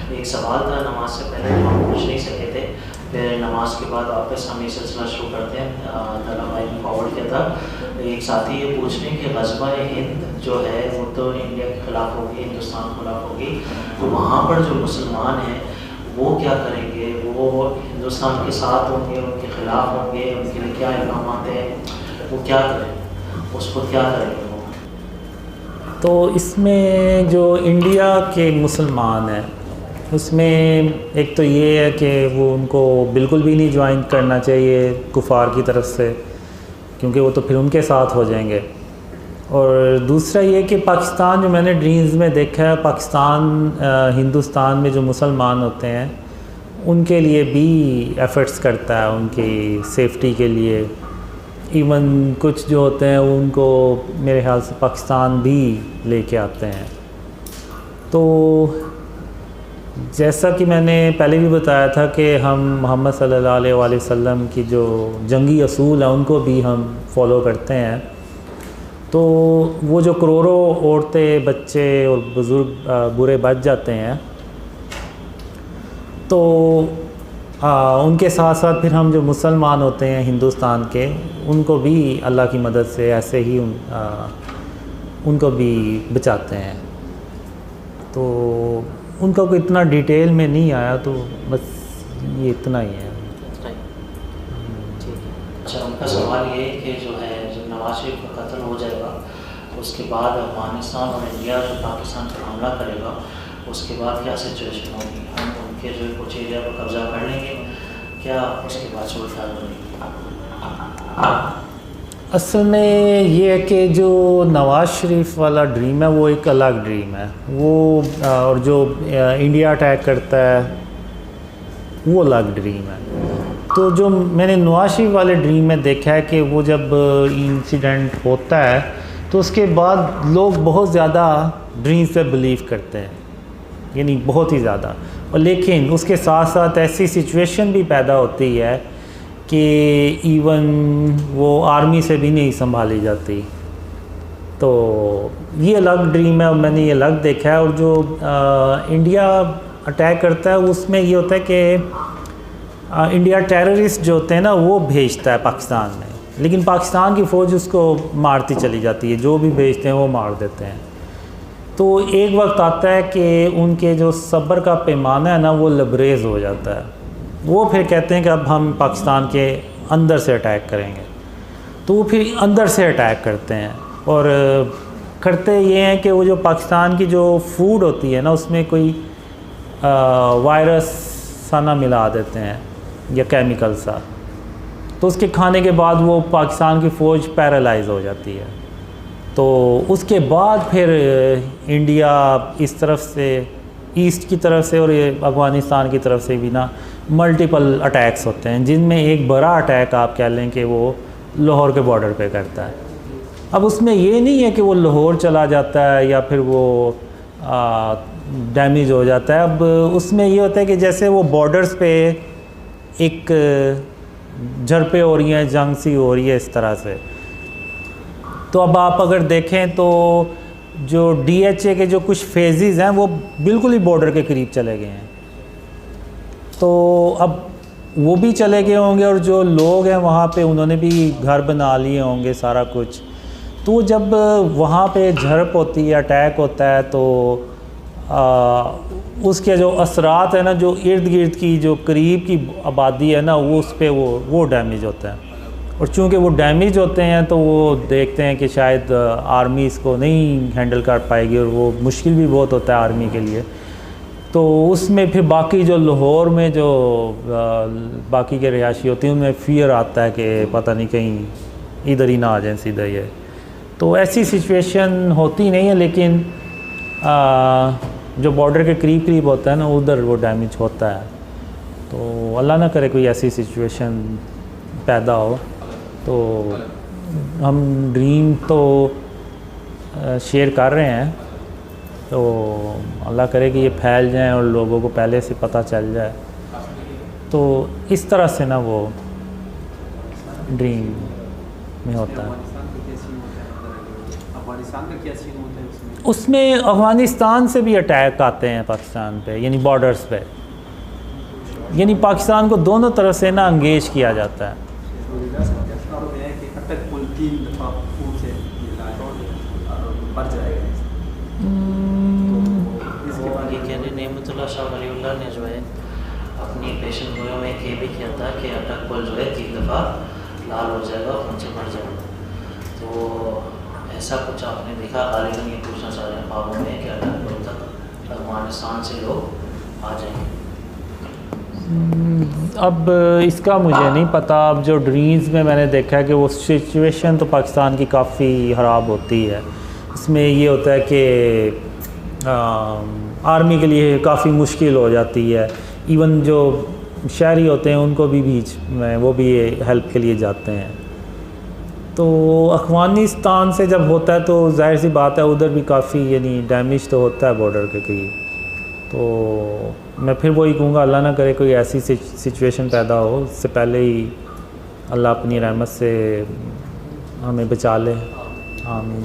एक सवाल था नमाज से पहले जो हम पूछ नहीं सके थे, फिर नमाज के बाद वापस हम ये सिलसिला शुरू करते हैं। तला भाई ने फॉरवर्ड किया था एक साथी ये पूछने कि ग़ज़वा हिंद जो है वो तो इंडिया के ख़िलाफ़ होगी, हिंदुस्तान के ख़िलाफ़ होगी, तो वहाँ पर जो मुसलमान हैं वो क्या करेंगे? वो हिंदुस्तान के साथ होंगे, उनके ख़िलाफ़ होंगे, उनके लिए क्या इक़दाम हैं, वो क्या करें, उसको क्या करेंगे वो? तो इसमें जो इंडिया के मुसलमान हैं उसमें एक तो ये है कि वो उनको बिल्कुल भी नहीं ज्वाइन करना चाहिए कुफार की तरफ से, क्योंकि वो तो फिर उनके साथ हो जाएंगे। और दूसरा ये कि पाकिस्तान जो मैंने ड्रीम्स में देखा है, पाकिस्तान हिंदुस्तान में जो मुसलमान होते हैं उनके लिए भी एफ़र्ट्स करता है, उनकी सेफ्टी के लिए। इवन कुछ जो होते हैं उनको मेरे ख्याल से पाकिस्तान भी लेके आते हैं। तो जैसा कि मैंने पहले भी बताया था कि हम मोहम्मद सल्लल्लाहु अलैहि वसल्लम की जो जंगी असूल हैं उनको भी हम फॉलो करते हैं। तो वो जो करोड़ों औरतें, बच्चे और बुज़ुर्ग बुरे बच जाते हैं, तो उनके साथ साथ फिर हम जो मुसलमान होते हैं हिंदुस्तान के, उनको भी अल्लाह की मदद से ऐसे ही उनको भी बचाते हैं। तो उनका कोई इतना डिटेल में नहीं आया, तो बस ये इतना ही है। ठीक है। अच्छा, उनका सवाल ये है कि जो है जब नवाज शरीफ का कत्ल हो जाएगा तो उसके बाद अफगानिस्तान और इंडिया जो पाकिस्तान पर हमला करेगा उसके बाद क्या सिचुएशन होगी? हम उनके जो कुछ एरिया पर कब्ज़ा कर लेंगे, क्या उसके बाद सूरत हाल बनेगी? असल में ये है कि जो नवाज़ शरीफ वाला ड्रीम है वो एक अलग ड्रीम है, वो और जो इंडिया अटैक करता है वो अलग ड्रीम है। तो जो मैंने नवाज़ शरीफ वाले ड्रीम में देखा है कि वो जब इंसिडेंट होता है तो उसके बाद लोग बहुत ज़्यादा ड्रीम्स पे बिलीव करते हैं, यानी बहुत ही ज़्यादा। और लेकिन उसके साथ साथ ऐसी सिचुएशन भी पैदा होती है कि इवन वो आर्मी से भी नहीं संभाली जाती। तो ये अलग ड्रीम है और मैंने ये अलग देखा है। और जो इंडिया अटैक करता है उसमें ये होता है कि इंडिया टेररिस्ट जो होते हैं ना वो भेजता है पाकिस्तान में, लेकिन पाकिस्तान की फ़ौज उसको मारती चली जाती है, जो भी भेजते हैं वो मार देते हैं। तो एक वक्त आता है कि उनके जो सब्र का पैमाना है ना वो लबरेज हो जाता है। वो फिर कहते हैं कि अब हम पाकिस्तान के अंदर से अटैक करेंगे, तो वो फिर अंदर से अटैक करते हैं। और करते ये हैं कि वो जो पाकिस्तान की जो फूड होती है ना उसमें कोई वायरस सा ना मिला देते हैं या केमिकल सा, तो उसके खाने के बाद वो पाकिस्तान की फ़ौज पैरालाइज हो जाती है। तो उसके बाद फिर इंडिया इस तरफ से, ईस्ट की तरफ से और ये अफ़गानिस्तान की तरफ से भी ना मल्टीपल अटैक्स होते हैं, जिनमें एक बड़ा अटैक आप कह लें कि वो लाहौर के बॉर्डर पे करता है। अब उसमें ये नहीं है कि वो लाहौर चला जाता है या फिर वो डैमेज हो जाता है। अब उसमें ये होता है कि जैसे वो बॉर्डर्स पे एक झड़पें हो रही हैं, जंग सी हो रही है इस तरह से। तो अब आप अगर देखें तो जो DHA के जो कुछ फेजेस हैं वो बिल्कुल ही बॉर्डर के करीब चले गए हैं, तो अब वो भी चले गए होंगे और जो लोग हैं वहाँ पे उन्होंने भी घर बना लिए होंगे सारा कुछ। तो जब वहाँ पे झड़प होती है, अटैक होता है, तो उसके जो असरात है ना, जो इर्द गिर्द की जो करीब की आबादी है ना वो उस पर वो डैमेज होता है। और चूँकि वो डैमेज होते हैं तो वो देखते हैं कि शायद आर्मी इसको नहीं हैंडल कर पाएगी, और वो मुश्किल भी बहुत होता है आर्मी के लिए। तो उसमें फिर बाकी जो लाहौर में जो बाकी के रिहायशी होती हैं उनमें फ़ियर आता है कि पता नहीं कहीं इधर ही ना आ जाए सीधा ये। तो ऐसी सिचुएशन होती नहीं है, लेकिन जो बॉर्डर के करीब करीब होता है ना उधर वो डैमेज होता है। तो अल्लाह ना करे कोई ऐसी सिचुएशन पैदा हो। तो हम ड्रीम तो शेयर कर रहे हैं, तो अल्लाह करे कि ये फैल जाए और लोगों को पहले से पता चल जाए। तो इस तरह से ना वो ड्रीम में होता है। उसमें अफ़गानिस्तान से भी अटैक आते हैं पाकिस्तान पे, यानी बॉर्डर्स पे, यानी पाकिस्तान को दोनों तरफ से ना एंगेज किया जाता है। ये कह रहे नेमतुल्लाह शाह वलीउल्लाह ने जो है अपनी पेशन गोइयों में ये भी किया था कि अटक पुल जो है 3 दफ़ा लाल हो जाएगा और खून से भर जाएगा। तो ऐसा कुछ आपने देखा? गालिबन ये पूछना चाह रहे हैं ख्वाबों में कि अटक पुल तक अफगानिस्तान से लोग आ जाएंगे। अब इसका मुझे नहीं पता। अब जो ड्रीम्स में मैंने देखा है कि वो सिचुएशन तो पाकिस्तान की काफ़ी ख़राब होती है। इसमें ये होता है कि आर्मी के लिए काफ़ी मुश्किल हो जाती है। इवन जो शहरी होते हैं उनको भी बीच में वो भी हेल्प के लिए जाते हैं। तो अफ़गानिस्तान से जब होता है तो जाहिर सी बात है उधर भी काफ़ी यानी डैमेज तो होता है बॉर्डर के करीब। तो मैं फिर वही कहूँगा, अल्लाह ना करे कोई ऐसी सिचुएशन पैदा हो, इससे पहले ही अल्लाह अपनी रहमत से हमें बचा ले। आमीन।